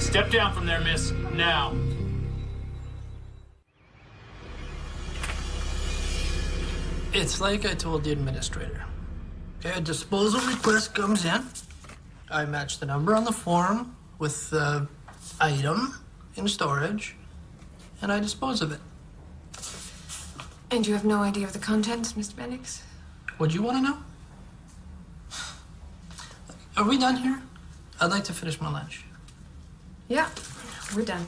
Step down from there, miss. Now. It's like I told the administrator. Okay, a disposal request comes in. I match the number on the form with the item in storage, and I dispose of it. And you have no idea of the contents, Mr. Bendix? What do you want to know? Are we done here? I'd like to finish my lunch. Yeah, we're done.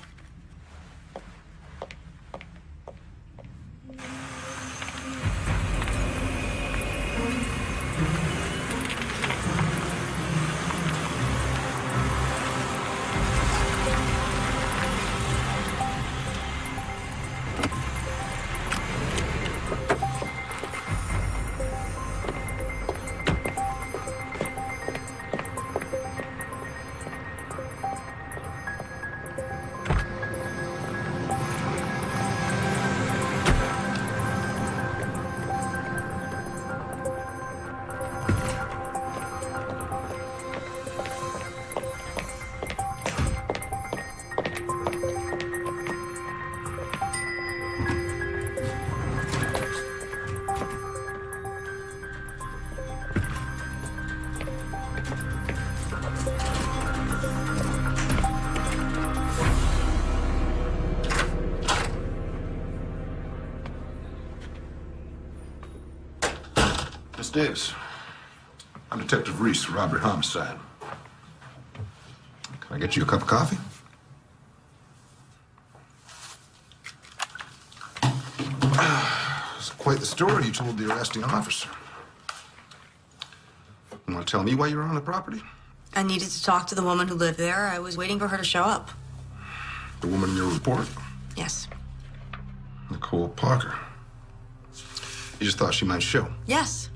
Miss Davis, I'm Detective Reese, robbery homicide. Can I get you a cup of coffee? It's quite the story you told the arresting officer. You want to tell me why you were on the property? I needed to talk to the woman who lived there. I was waiting for her to show up. The woman in your report? Yes. Nicole Parker. You just thought she might show? Yes.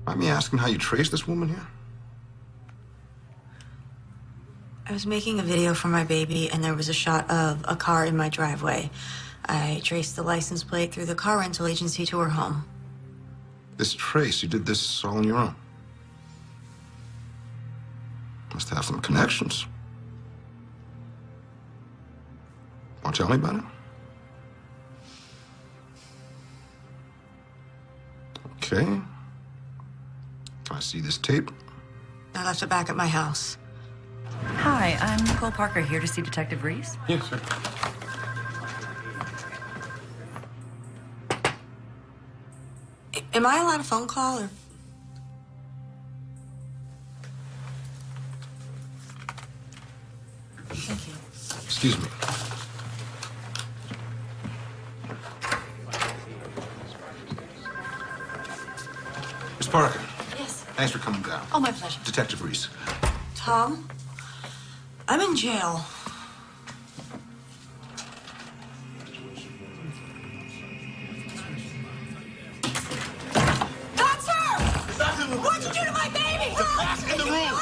Mind me asking how you traced this woman here? I was making a video for my baby, and there was a shot of a car in my driveway. I traced the license plate through the car rental agency to her home. This trace, you did this all on your own? Must have some connections. Want to tell me about it? Okay. Can I see this tape? I left it back at my house. Hi, I'm Nicole Parker, here to see Detective Reese. Yes, sir. Am I allowed a phone call, or...? Thank you. Excuse me. Miss Parker. Yes. Thanks for coming down. Oh, my pleasure. Detective Reese. Tom, I'm in jail. That's her! What'd you do to my baby? Back in the room!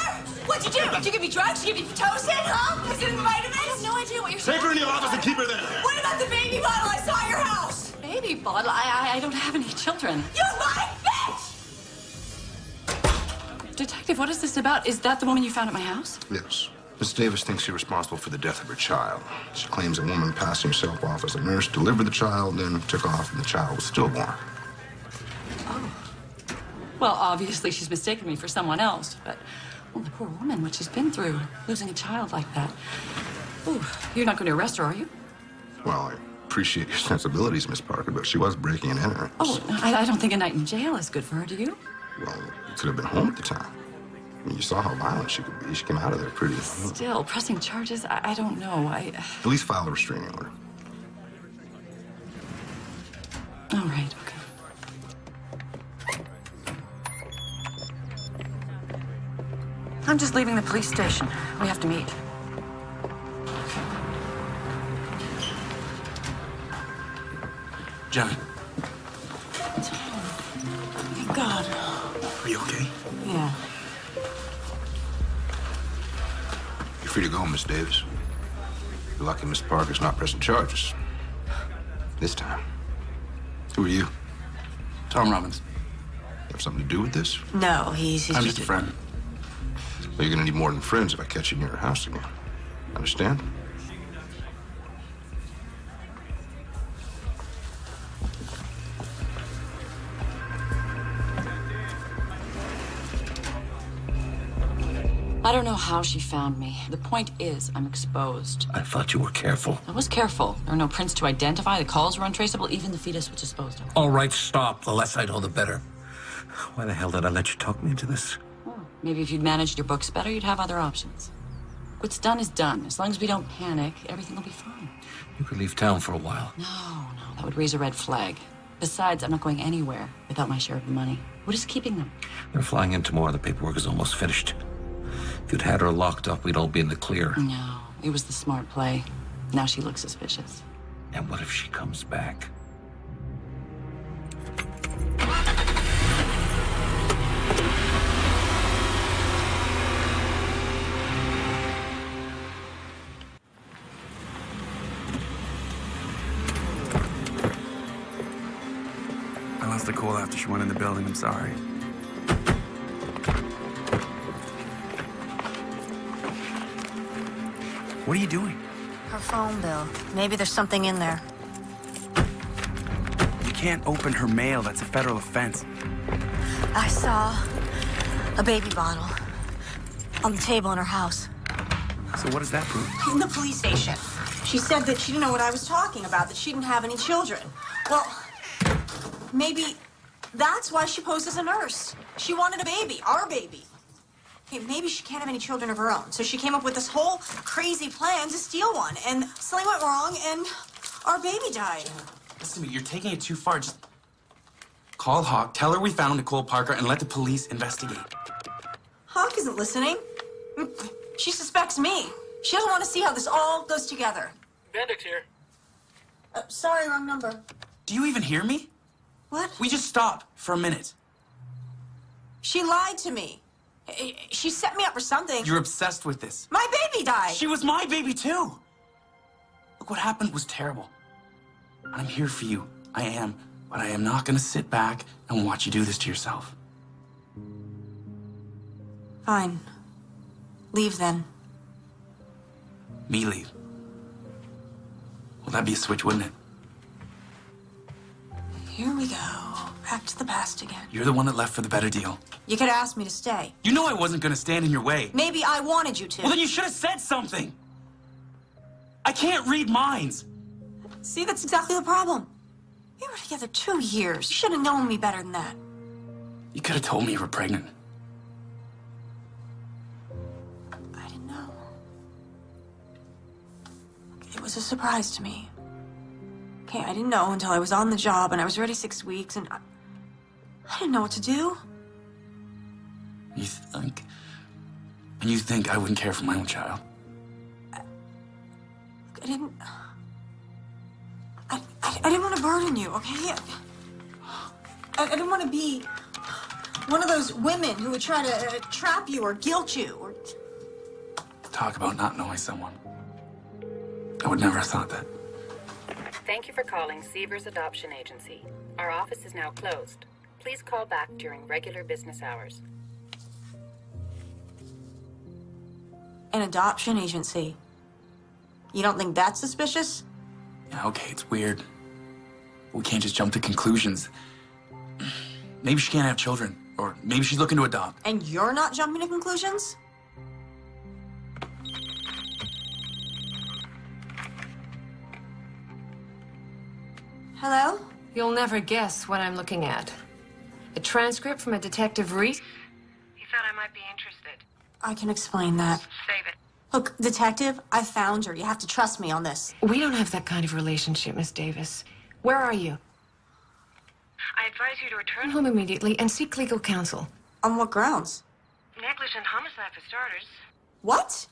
What'd you do? Did you give me drugs? Did you give me Pitocin? Huh? Was it in the vitamins? I have no idea what you're saying. Take her in your office and keep her there. What about the baby bottle I saw at your house? Baby bottle? I don't have any children. You lying bitch! Detective, what is this about? Is that the woman you found at my house? Yes. Miss Davis thinks you're responsible for the death of her child. She claims a woman passing herself off as a nurse delivered the child, then took off, and the child was stillborn. Oh. Well, obviously she's mistaken me for someone else, but, well, the poor woman, what she's been through, losing a child like that. Ooh, you're not going to arrest her, are you? Well, I appreciate your sensibilities, Miss Parker, but she was breaking and entering. Oh, I don't think a night in jail is good for her, do you? Well, you could have been home at the time. I mean, you saw how violent she could be. She came out of there pretty... Still, pressing charges? I don't know. At least file a restraining order. All right, okay. I'm just leaving the police station. We have to meet. Jenny, Thank God. are you okay? Yeah. You're free to go, Miss Davis. You're lucky Miss Parker's not pressing charges. This time. Who are you? Tom Robbins. You have something to do with this? No, he's I'm just a friend. Well, you're gonna need more than friends if I catch you in your house again. Understand? I don't know how she found me. The point is, I'm exposed. I thought you were careful. I was careful. There are no prints to identify. The calls were untraceable. Even the fetus was disposed of. All right, stop. The less I know, the better. Why the hell did I let you talk me into this? Oh, maybe if you'd managed your books better, you'd have other options. What's done is done. As long as we don't panic, everything will be fine. You could leave town for a while. No, that would raise a red flag. Besides, I'm not going anywhere without my share of the money. What is keeping them? They're flying in tomorrow. The paperwork is almost finished. If you'd had her locked up, we'd all be in the clear. No, it was the smart play. Now she looks suspicious. And what if she comes back? I lost the call after she went in the building. I'm sorry. What are you doing? Her phone bill. Maybe there's something in there. You can't open her mail. That's a federal offense. I saw a baby bottle on the table in her house. So what does that prove? In the police station. She said that she didn't know what I was talking about, that she didn't have any children. Well, maybe that's why she posed as a nurse. She wanted a baby, our baby. Hey, maybe she can't have any children of her own. So she came up with this whole crazy plan to steal one. And something went wrong, and our baby died. Listen to me, you're taking it too far. Just call Hawk, tell her we found Nicole Parker, and let the police investigate. Hawk isn't listening. She suspects me. She doesn't want to see how this all goes together. Bendix here. Sorry, wrong number. Do you even hear me? What? We just stop for a minute. She lied to me. She set me up for something. You're obsessed with this. My baby died. She was my baby, too. Look, what happened was terrible. I'm here for you. I am. But I am not going to sit back and watch you do this to yourself. Fine. Leave then. Me leave. Well, that'd be a switch, wouldn't it? Here we go. Back to the past again. You're the one that left for the better deal. You could ask me to stay. You know I wasn't going to stand in your way. Maybe I wanted you to. Well, then you should have said something. I can't read minds. See, that's exactly the problem. We were together 2 years. You should have known me better than that. You could have told me you were pregnant. I didn't know. It was a surprise to me. Okay, I didn't know until I was on the job and I was ready 6 weeks and I didn't know what to do. You think... And you think I wouldn't care for my own child? I didn't... I didn't want to burden you, okay? I didn't want to be one of those women who would try to trap you or guilt you or... Talk about not knowing someone. I would never have thought that. Thank you for calling Seavers Adoption Agency. Our office is now closed. Please call back during regular business hours. An adoption agency. You don't think that's suspicious? Yeah, okay, it's weird. We can't just jump to conclusions. Maybe she can't have children, or maybe she's looking to adopt. And you're not jumping to conclusions? Hello? You'll never guess what I'm looking at. A transcript from a Detective Reese. He said I might be interested. I can explain that. Save it. Look, Detective, I found her. You have to trust me on this. We don't have that kind of relationship, Miss Davis. Where are you? I advise you to return Home immediately and seek legal counsel. On what grounds? negligent homicide for starters. What?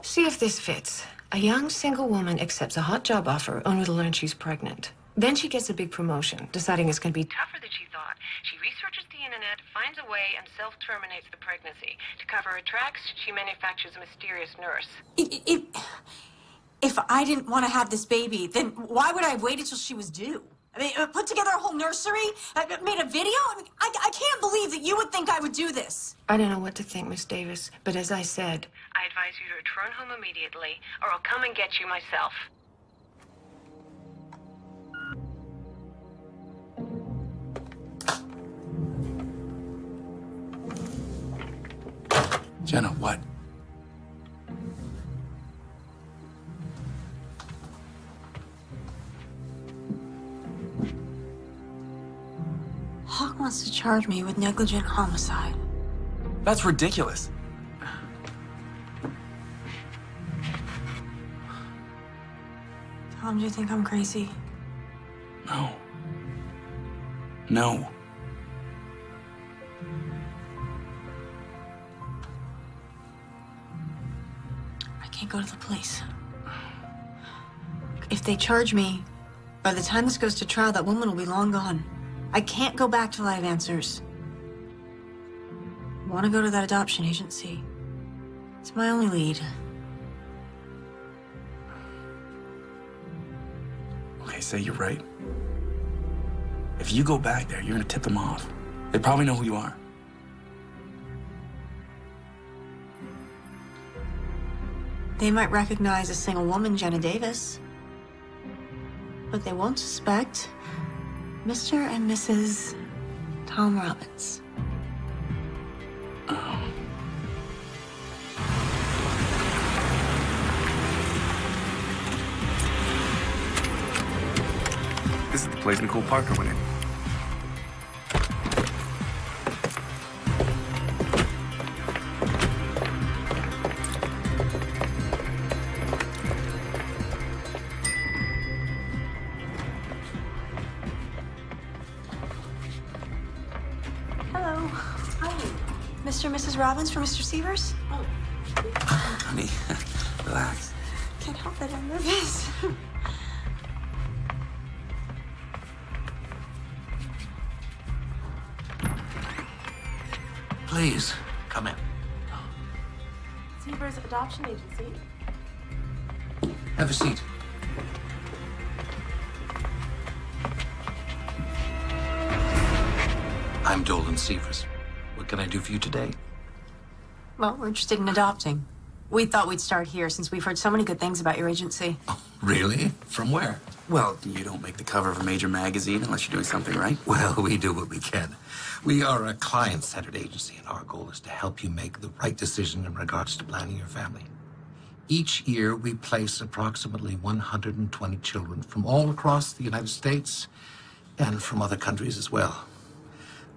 See if this fits. A young single woman accepts a hot job offer only to learn she's pregnant. Then she gets a big promotion, deciding it's going to be Tougher than she thought. She researches the internet, finds a way, and self-terminates the pregnancy. To cover her tracks, she manufactures a mysterious nurse. If I didn't want to have this baby, then why would I have waited till she was due? I mean, put together a whole nursery, made a video. I mean, I can't believe that you would think I would do this. I don't know what to think, Miss Davis, but as I said, I advise you to return home immediately, or I'll come and get you myself. Jenna, what? Hawk wants to charge me with negligent homicide. That's ridiculous. Tom, do you think I'm crazy? No. No. I can't go to the police. If they charge me, by the time this goes to trial, that woman will be long gone. I can't go back till I have answers. I want to go to that adoption agency. It's my only lead. Okay, say you're right. If you go back there, you're gonna tip them off. They probably know who you are. They might recognize a single woman, Jenna Davis. But they won't suspect Mr. and Mrs. Tom Robbins. This is the place Nicole Parker went in. Hello. Hi. Mr. and Mrs. Robbins for Mr. Severs? Honey, relax. Can't help it, I'm nervous. Please, come in. Severs Adoption Agency. Have a seat. I'm Dolan Severs. What can I do for you today? Well, we're interested in adopting. We thought we'd start here since we've heard so many good things about your agency. Oh, really? From where? Well, you don't make the cover of a major magazine unless you're doing something right. Well, we do what we can. We are a client-centered agency, and our goal is to help you make the right decision in regards to planning your family. Each year, we place approximately 120 children from all across the United States and from other countries as well.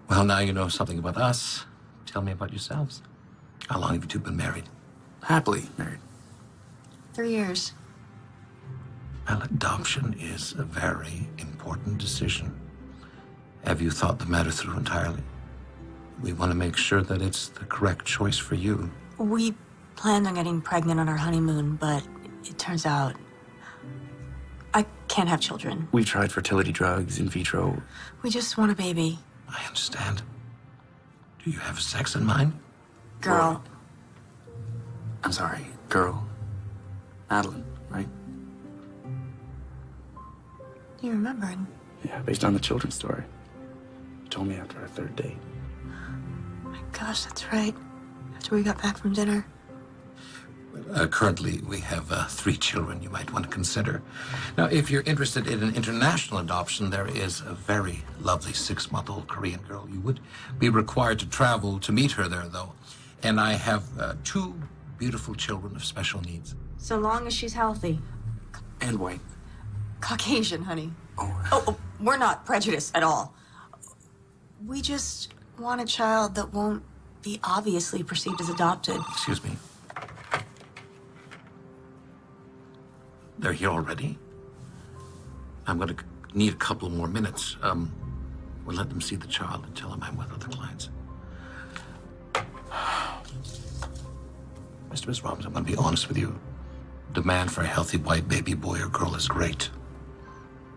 Well, now you know something about us. Tell me about yourselves. How long have you two been married? Happily married. 3 years. Well, adoption is a very important decision. Have you thought the matter through entirely? We want to make sure that it's the correct choice for you. We planned on getting pregnant on our honeymoon, but it turns out I can't have children. We've tried fertility drugs, in vitro. We just want a baby. I understand. Do you have sex in mind? Girl. I'm sorry, girl. Madeline, right? You remembered? Yeah, based on the children's story. You told me after our third date. My gosh, that's right. After we got back from dinner. Currently, we have 3 children you might want to consider. Now, if you're interested in an international adoption, there is a very lovely 6-month-old Korean girl. You would be required to travel to meet her there, though. And I have 2 beautiful children of special needs. So long as she's healthy. And white. Caucasian, honey. Oh. Oh, we're not prejudiced at all. We just want a child that won't be obviously perceived as adopted. Excuse me. They're here already? I'm going to need a couple more minutes. We'll let them see the child and tell them I'm with other clients. Mr. Miss Robbins, I'm going to be honest with you. Demand for a healthy white baby boy or girl is great.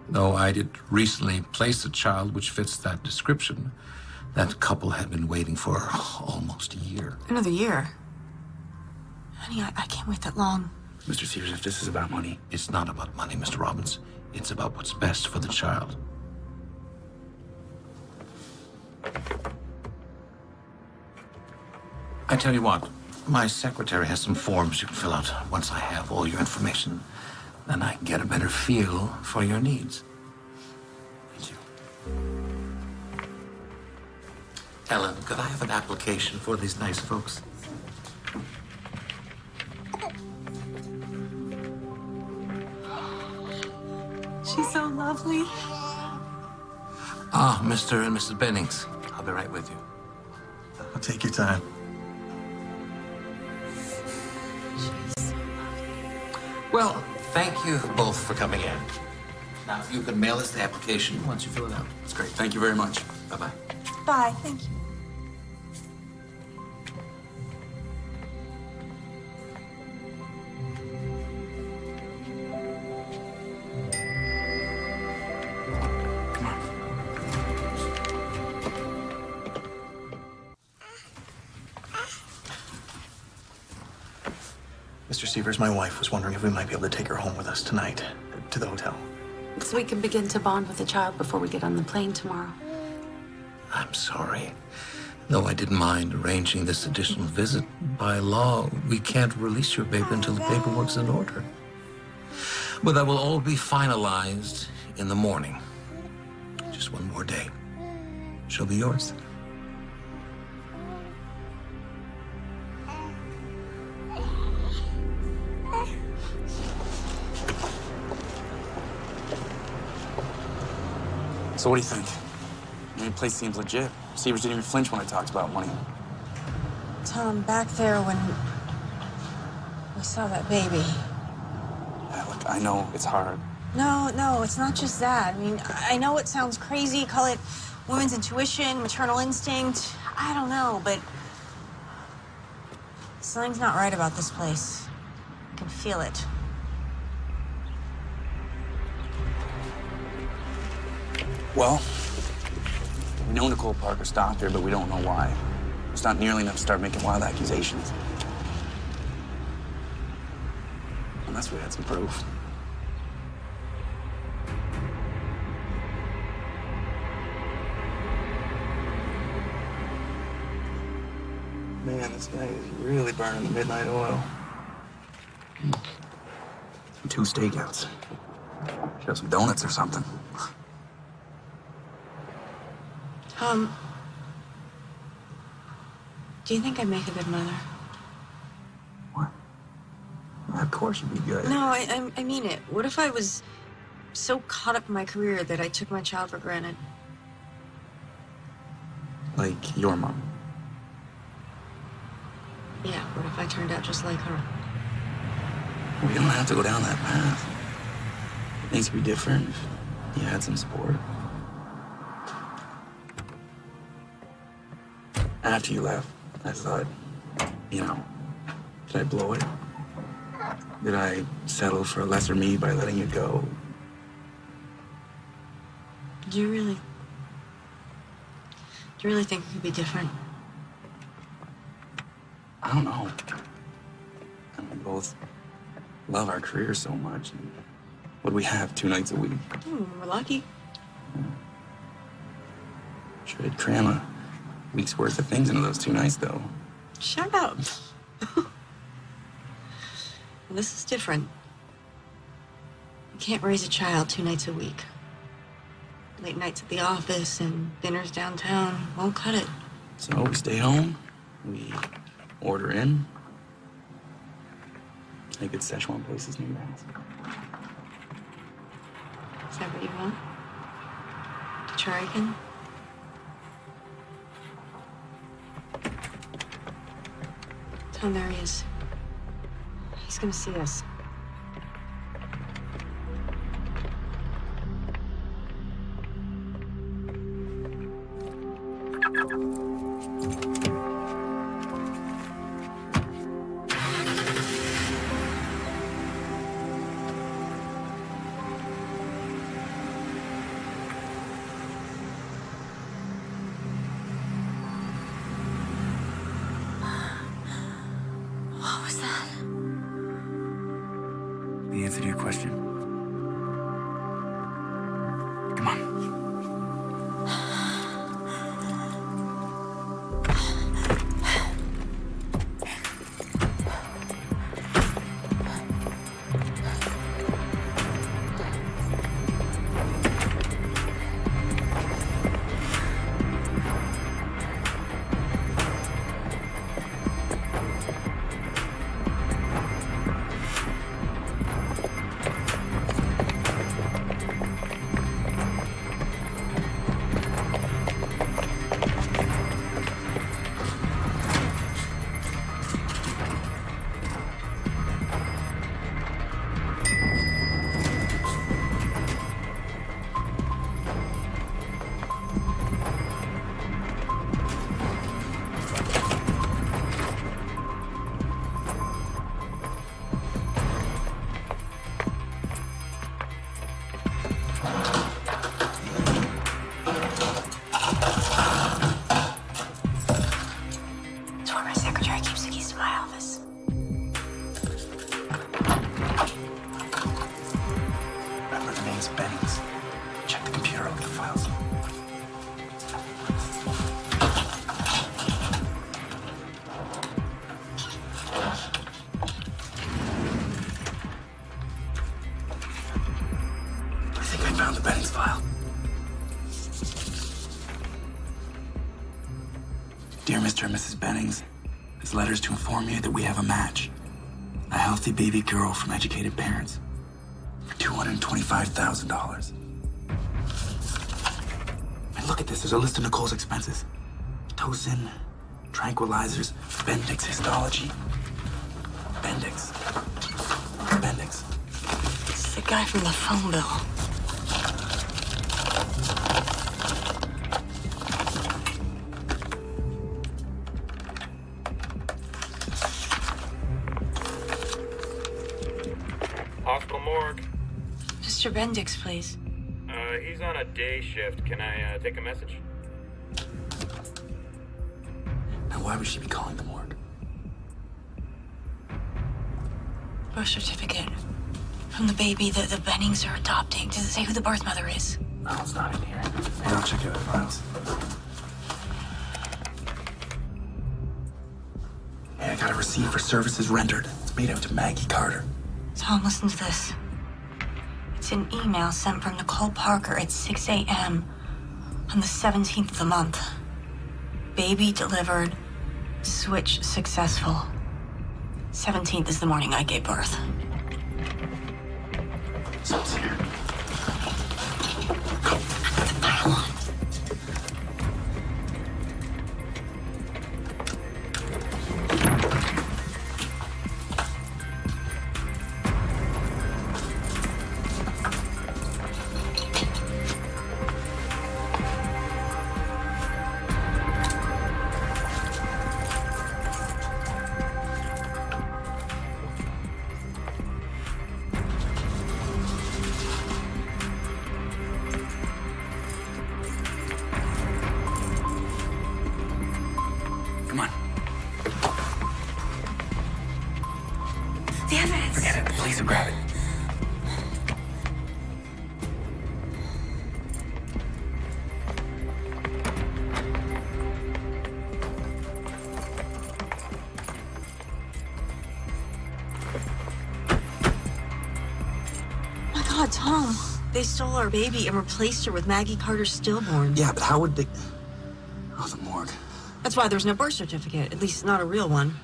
Though I did recently place a child which fits that description, that couple had been waiting for almost a year. Another year? Honey, I can't wait that long. Mr. Severs, if this is about money. It's not about money, Mr. Robbins. It's about what's best for the child. I tell you what, my secretary has some forms you can fill out. Once I have all your information, then I can get a better feel for your needs. Thank you. Ellen, could I have an application for these nice folks? She's so lovely. Ah, Mr. and Mrs. Bennings. I'll be right with you. I'll take your time. Well, thank you both for coming in. Now, if you can mail us the application once you fill it out. That's great. Thank you very much. Bye-bye. Bye, thank you. Mr. Severs, my wife was wondering if we might be able to take her home with us tonight to the hotel. So we can begin to bond with the child before we get on the plane tomorrow. I'm sorry. Though I didn't mind arranging this additional visit, by law, we can't release your baby until the paperwork's in order. But that will all be finalized in the morning. Just one more day. She'll be yours. So what do you think? I mean, the place seems legit. Severs didn't even flinch when I talked about money. Tom, back there when we saw that baby. Yeah, look, I know it's hard. No, it's not just that. I mean, I know it sounds crazy, call it women's intuition, maternal instinct. I don't know, but something's not right about this place. I can feel it. Well, we know Nicole Parker stopped her, but we don't know why. It's not nearly enough to start making wild accusations. Unless we had some proof. Man, this guy is really burning the midnight oil. And 2 stakeouts. Should have some donuts or something. Do you think I'd make a good mother? What? Well, of course you'd be good. No, I mean it. What if I was so caught up in my career that I took my child for granted? Like your mom. Yeah, what if I turned out just like her? We don't have to go down that path. Things could be different if you had some support. After you left, I thought, you know, did I blow it? Did I settle for a lesser me by letting you go? Do you really think it could be different? I don't know. And we both love our careers so much. And what do we have 2 nights a week? We're lucky. Sure did cram a week's worth of things into those 2 nights, though. Shut up. This is different. You can't raise a child 2 nights a week. Late nights at the office and dinners downtown won't cut it. So we stay home, we order in. A good Szechuan places near your house. Is that what you want? To try again? Tom, there he is. He's gonna see us. What was that? The answer to your question. Come on. Miss Bennings. Check the computer, look at the files. I think I found the Bennings file. Dear Mr. and Mrs. Bennings, this letter is to inform you that we have a match. A healthy baby girl from educated parents for $225,000. And look at this. There's a list of Nicole's expenses. Tocin, tranquilizers, Bendix histology. Bendix. Bendix. It's the guy from the phone bill. Hospital morgue. Mr. Bendix, please. He's on a day shift. Can I take a message? Now, why would she be calling the morgue? Birth certificate from the baby that the Bennings are adopting. Does it say who the birth mother is? No, it's not in here. Hey, I'll check the other files. Hey, I got a receipt for services rendered. It's made out to Maggie Carter. Tom, listen to this. It's an email sent from Nicole Parker at 6 a.m. on the 17th of the month. Baby delivered. Switch successful. 17th is the morning I gave birth. Someone's here. Put the file on. Come on. The evidence. Forget it. The police will grab it. My God, Tom. They stole our baby and replaced her with Maggie Carter's stillborn. Yeah, but how would they... Oh, the morgue. That's why there's no birth certificate, at least not a real one.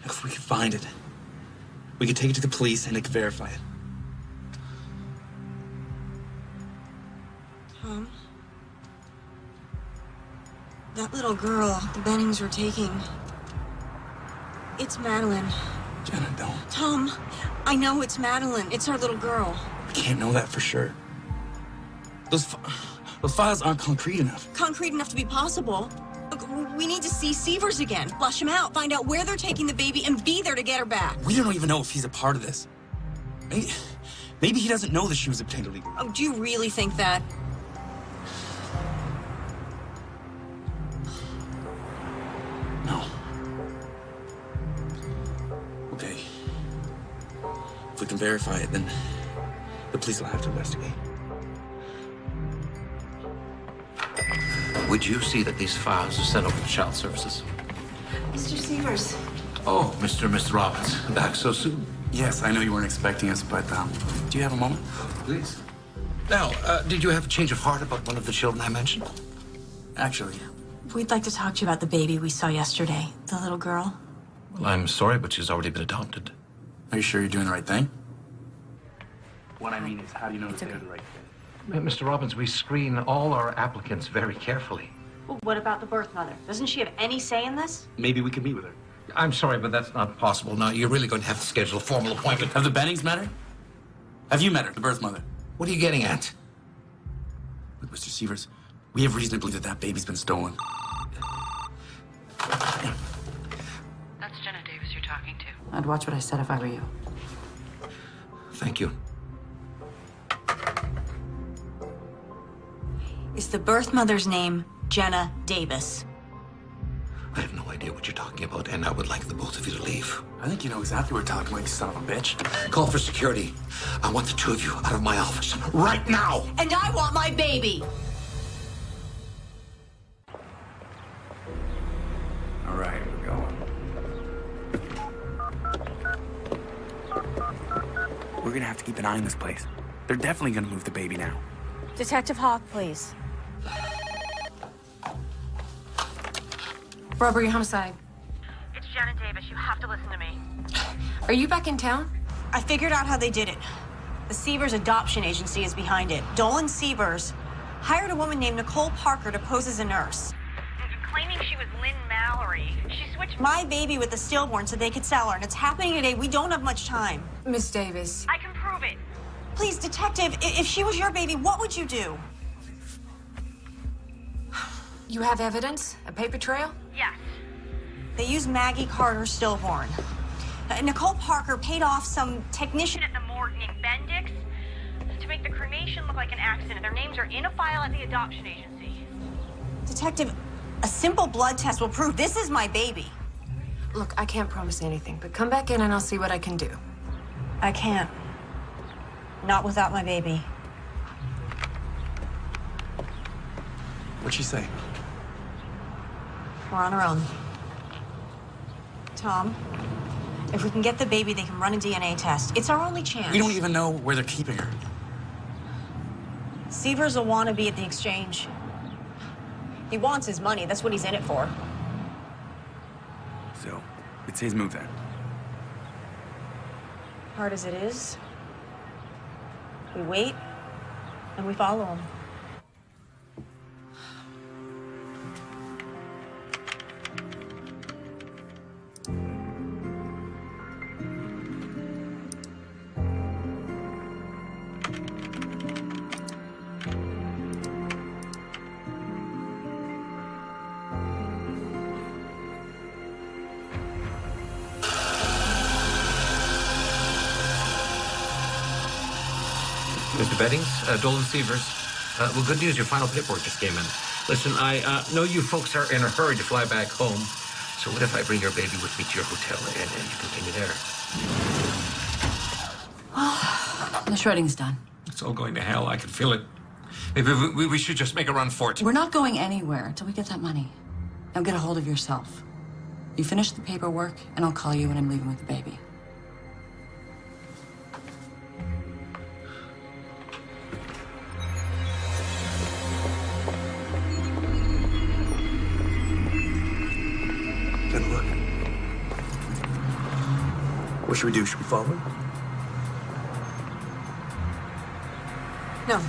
If we could find it, we could take it to the police and they could verify it. Tom? That little girl the Bennings were taking... It's Madeline. Jenna, don't. Tom, I know it's Madeline. It's our little girl. We can't know that for sure. Those files aren't concrete enough. Concrete enough to be possible. Look, we need to see Severs again. Flush him out. Find out where they're taking the baby and be there to get her back. We don't even know if he's a part of this. Maybe he doesn't know that she was obtained illegally. Oh, do you really think that? No. Okay. If we can verify it, then the police will have to investigate. Would you see that these files are sent over to Child Services? Mr. Severs. Oh, Mr. and Mrs. Robbins, back so soon. Yes, I know you weren't expecting us, but do you have a moment? Please. Now, did you have a change of heart about one of the children I mentioned? Actually, We'd like to talk to you about the baby we saw yesterday, the little girl. Well, I'm sorry, but she's already been adopted. are you sure you're doing the right thing? What I mean is, how do you know that they're the right thing? Mr. Robbins, we screen all our applicants very carefully. Well, what about the birth mother? Doesn't she have any say in this? Maybe we can meet with her. I'm sorry, but that's not possible. Now, you're really going to have to schedule a formal appointment. Have the Bennings met her? Have you met her, the birth mother? What are you getting at? Look, Mr. Severs, we have reason to believe that that baby's been stolen. That's Jenna Davis you're talking to. I'd watch what I said if I were you. Thank you. Is the birth mother's name Jenna Davis? I have no idea. idea what you're talking about, and I would like the both of you to leave. I think you know exactly what we're talking about, you son of a bitch. Call for security. I want the two of you out of my office right now. And I want my baby. All right, we're going. We're gonna have to keep an eye on this place. They're definitely gonna move the baby now. Detective Hawk, please. Robbery, homicide. It's Janet Davis. You have to listen to me. Are you back in town? I figured out how they did it. The Sievers Adoption Agency is behind it. Dolan Sievers hired a woman named Nicole Parker to pose as a nurse. Claiming she was Lynn Mallory. She switched My baby with the stillborn so they could sell her, and it's happening today. We don't have much time. Miss Davis. I can prove it. Please, detective, if she was your baby, what would you do? You have evidence? A paper trail? Yes. They used Maggie Carter's stillborn. Nicole Parker paid off some technician At the morgue named Bendix to make the cremation look like an accident. Their names are in a file at the adoption agency. Detective, a simple blood test will prove this is my baby. Look, I can't promise anything, but come back in and I'll see what I can do. I can't. Not without my baby. What'd she say? We're on our own. Tom, if we can get the baby, they can run a DNA test. It's our only chance. We don't even know where they're keeping her. Sievers will want to be at the exchange. He wants his money. That's what he's in it for. So, it's his move then. Hard as it is, we wait and we follow him. Mr. Beddings, Dolan Sievers. Well, good news, your final paperwork just came in. Listen, I know you folks are in a hurry to fly back home, so what if I bring your baby with me to your hotel and you continue there? Well, the shredding's done. It's all going to hell. I can feel it. Maybe we should just make a run for it. We're not going anywhere until we get that money. Now get a hold of yourself. You finish the paperwork, and I'll call you when I'm leaving with the baby. Good look. What should we do? Should we follow him? No.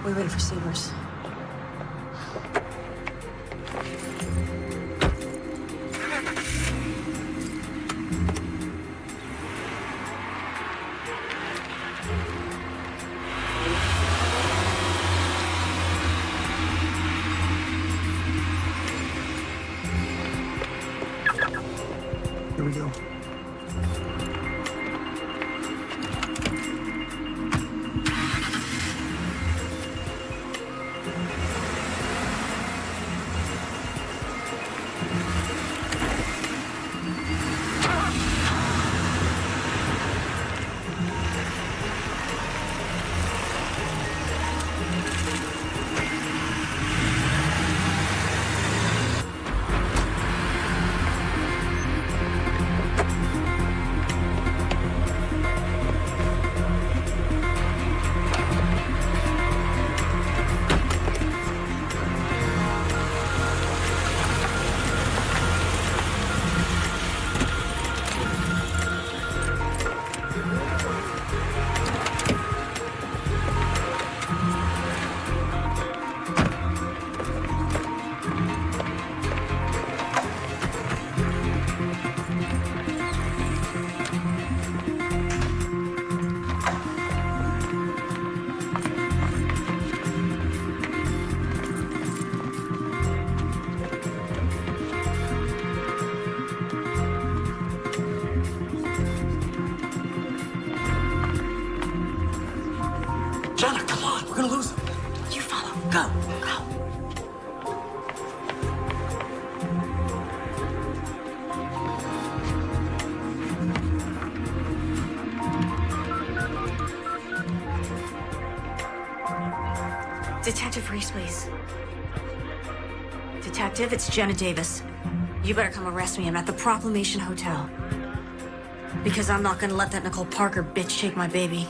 We wait for Sievers. Here we go. Jenna, come on, we're gonna lose him. You follow. Go. Go. Detective Reese, please. Detective, it's Jenna Davis. You better come arrest me. I'm at the Proclamation Hotel. Because I'm not gonna let that Nicole Parker bitch take my baby.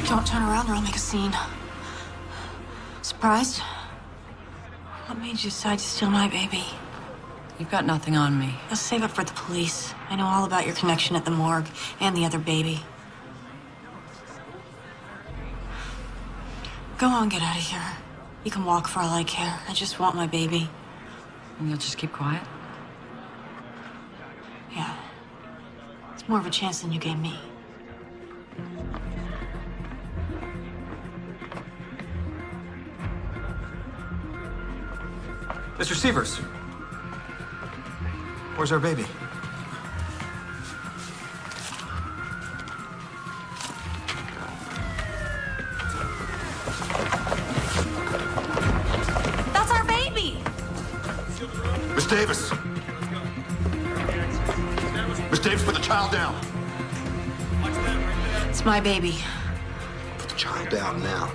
Don't turn around or I'll make a scene. Surprised? What made you decide to steal my baby? You've got nothing on me. I'll save it for the police. I know all about your connection at the morgue and the other baby. Go on, get out of here. You can walk for all I care. I just want my baby. And you'll just keep quiet? Yeah. It's more of a chance than you gave me. Mr. Severs. Where's our baby? That's our baby! Miss Davis! Miss Davis, put the child down. It's my baby. Put the child down now.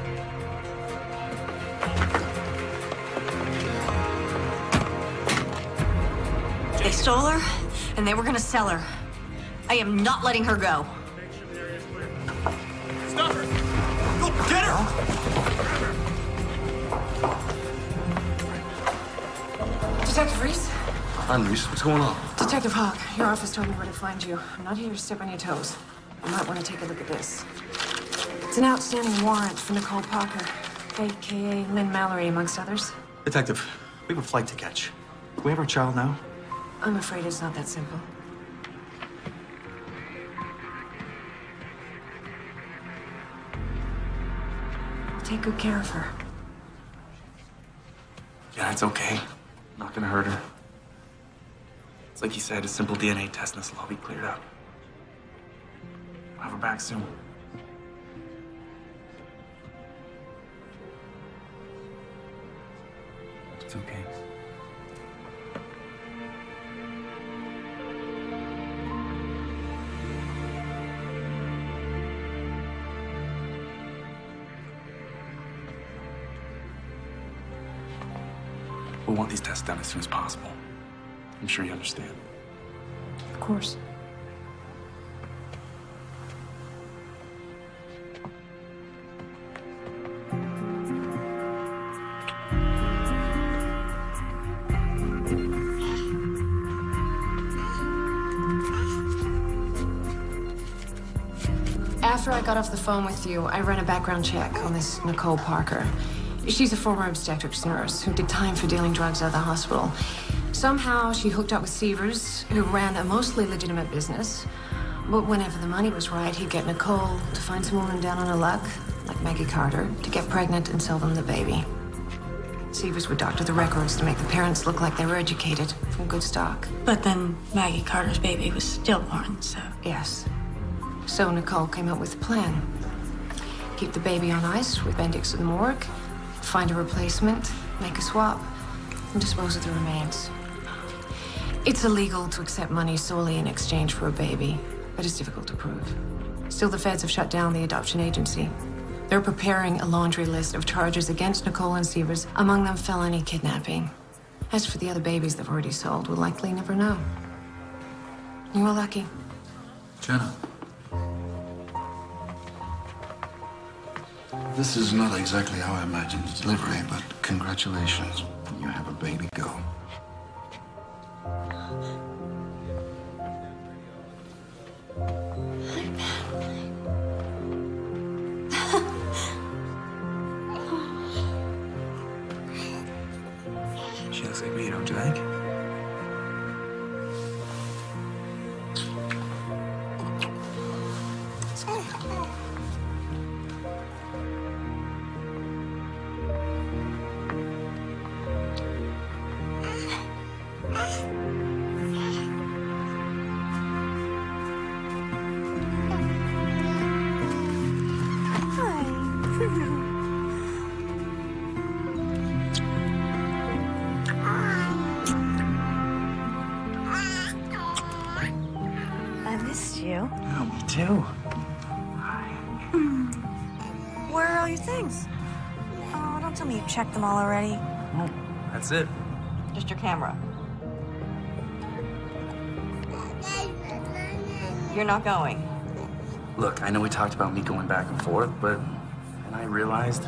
They stole her, and they were gonna sell her. I am not letting her go. Stop her! Go get her! Detective Reese? Hi, Reese. What's going on? Detective Hawk, your office told me where to find you. I'm not here to step on your toes. You might want to take a look at this. It's an outstanding warrant for Nicole Parker, a.k.a. Lynn Mallory, amongst others. Detective, we have a flight to catch. Do we have our child now? I'm afraid it's not that simple. I'll take good care of her. Yeah, it's okay. Not gonna hurt her. It's like you said, a simple DNA test and this will all be cleared up. We'll have her back soon. It's okay. We'll want these tests done as soon as possible. I'm sure you understand. Of course. After I got off the phone with you, I ran a background check on this Nicole Parker. She's a former obstetrics nurse who did time for dealing drugs out of the hospital. Somehow she hooked up with Severs, who ran a mostly legitimate business. But whenever the money was right, he'd get Nicole to find some woman down on her luck, like Maggie Carter, to get pregnant and sell them the baby. Severs would doctor the records to make the parents look like they were educated, from good stock. But then Maggie Carter's baby was stillborn, so... Yes. So Nicole came up with a plan. Keep the baby on ice with Bendix in the morgue, find a replacement, make a swap, and dispose of the remains. It's illegal to accept money solely in exchange for a baby, but it's difficult to prove. Still, the feds have shut down the adoption agency. They're preparing a laundry list of charges against Nicole and Severs, among them felony kidnapping. As for the other babies they've already sold, we'll likely never know. You were lucky. Jenna. This is not exactly how I imagined the delivery, but congratulations. You have a baby girl. She looks like me, don't you think? I missed you. Oh, me too. Where are all your things? Oh, don't tell me you checked them all already. Oh, that's it. Just your camera. You're not going. Look, I know we talked about me going back and forth, but then I realized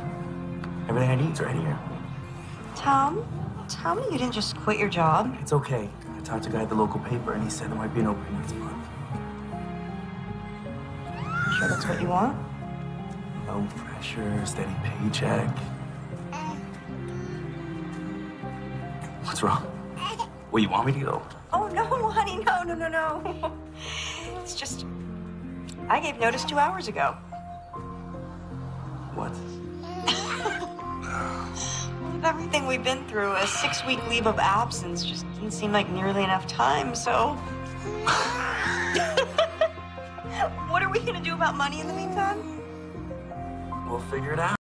everything I need is right here. Tom, tell me you didn't just quit your job. It's okay. I talked to a guy at the local paper, and he said there might be an opening next month. Sure that's what you want? No pressure, steady paycheck. What's wrong? Well, you want me to go? Oh, no, honey, no. It's just, I gave notice 2 hours ago. What? With everything we've been through, a 6-week leave of absence just didn't seem like nearly enough time, so... What are we gonna do about money in the meantime? We'll figure it out.